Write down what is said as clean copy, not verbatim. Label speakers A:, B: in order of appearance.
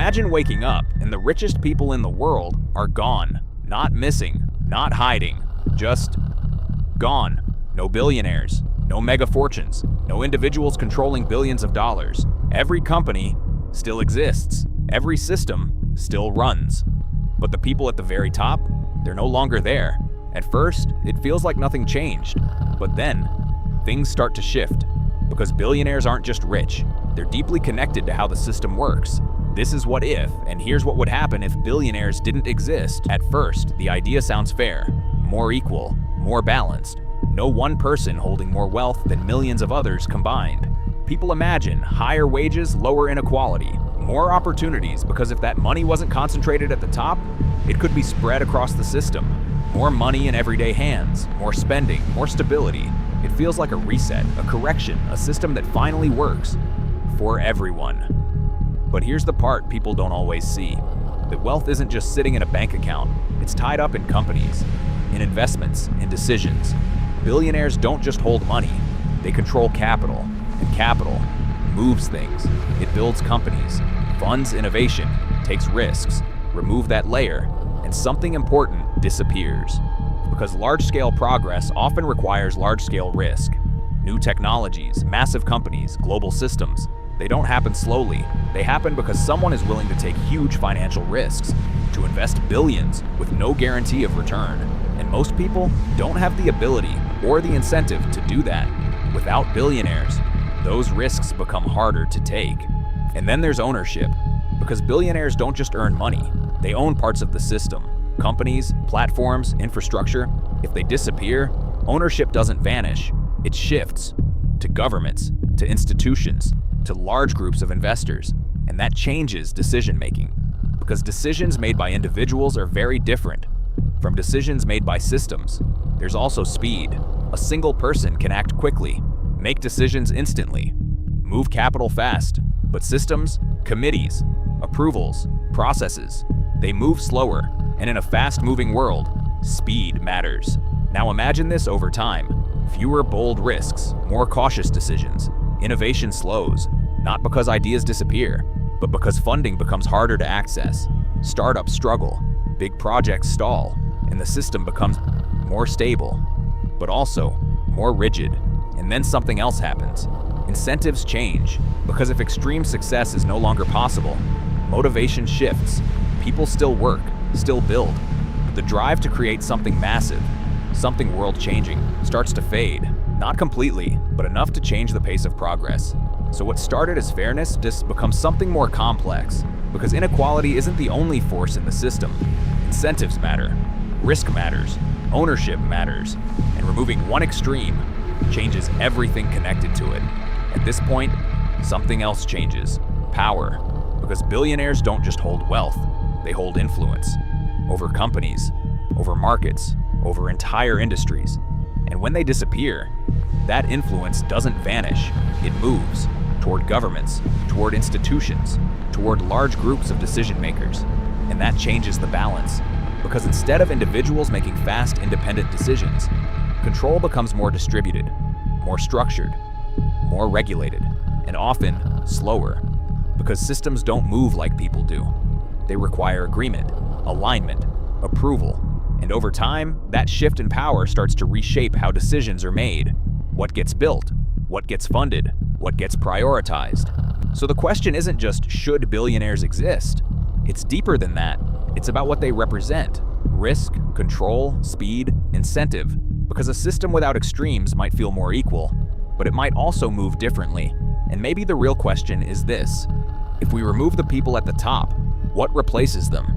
A: Imagine waking up and the richest people in the world are gone. Not missing, not hiding, just gone. No billionaires, no mega fortunes, no individuals controlling billions of dollars. Every company still exists. Every system still runs. But the people at the very top, they're no longer there. At first, it feels like nothing changed. But then, things start to shift. Because billionaires aren't just rich, they're deeply connected to how the system works. This is what if, and here's what would happen if billionaires didn't exist. At first, the idea sounds fair, more equal, more balanced. No one person holding more wealth than millions of others combined. People imagine higher wages, lower inequality, more opportunities, because if that money wasn't concentrated at the top, it could be spread across the system. More money in everyday hands, more spending, more stability. It feels like a reset, a correction, a system that finally works for everyone. But here's the part people don't always see. That wealth isn't just sitting in a bank account. It's tied up in companies, in investments, in decisions. Billionaires don't just hold money. They control capital. And capital moves things. It builds companies, funds innovation, takes risks. Remove that layer, and something important disappears. Because large-scale progress often requires large-scale risk. New technologies, massive companies, global systems. They don't happen slowly. They happen because someone is willing to take huge financial risks, to invest billions with no guarantee of return. And most people don't have the ability or the incentive to do that. Without billionaires, those risks become harder to take. And then there's ownership. Because billionaires don't just earn money, they own parts of the system. Companies, platforms, infrastructure. If they disappear, ownership doesn't vanish. It shifts to governments, to institutions, to large groups of investors. And that changes decision-making. Because decisions made by individuals are very different from decisions made by systems. There's also speed. A single person can act quickly, make decisions instantly, move capital fast. But systems, committees, approvals, processes, they move slower. And in a fast-moving world, speed matters. Now imagine this over time. Fewer bold risks, more cautious decisions. Innovation slows, not because ideas disappear, but because funding becomes harder to access. Startups struggle, big projects stall, and the system becomes more stable, but also more rigid. And then something else happens. Incentives change, because if extreme success is no longer possible, motivation shifts. People still work, still build, but the drive to create something massive, something world-changing, starts to fade. Not completely, but enough to change the pace of progress. So what started as fairness just becomes something more complex, because inequality isn't the only force in the system. Incentives matter, risk matters, ownership matters, and removing one extreme changes everything connected to it. At this point, something else changes. Power. Because billionaires don't just hold wealth, they hold influence. Over companies, over markets, over entire industries. And when they disappear, that influence doesn't vanish. It moves toward governments, toward institutions, toward large groups of decision makers. And that changes the balance. Because instead of individuals making fast, independent decisions, control becomes more distributed, more structured, more regulated, and often slower. Because systems don't move like people do. They require agreement, alignment, approval. And over time, that shift in power starts to reshape how decisions are made. What gets built, what gets funded, what gets prioritized. So the question isn't just should billionaires exist? It's deeper than that. It's about what they represent. Risk, control, speed, incentive. Because a system without extremes might feel more equal, but it might also move differently. And maybe the real question is this: if we remove the people at the top, what replaces them?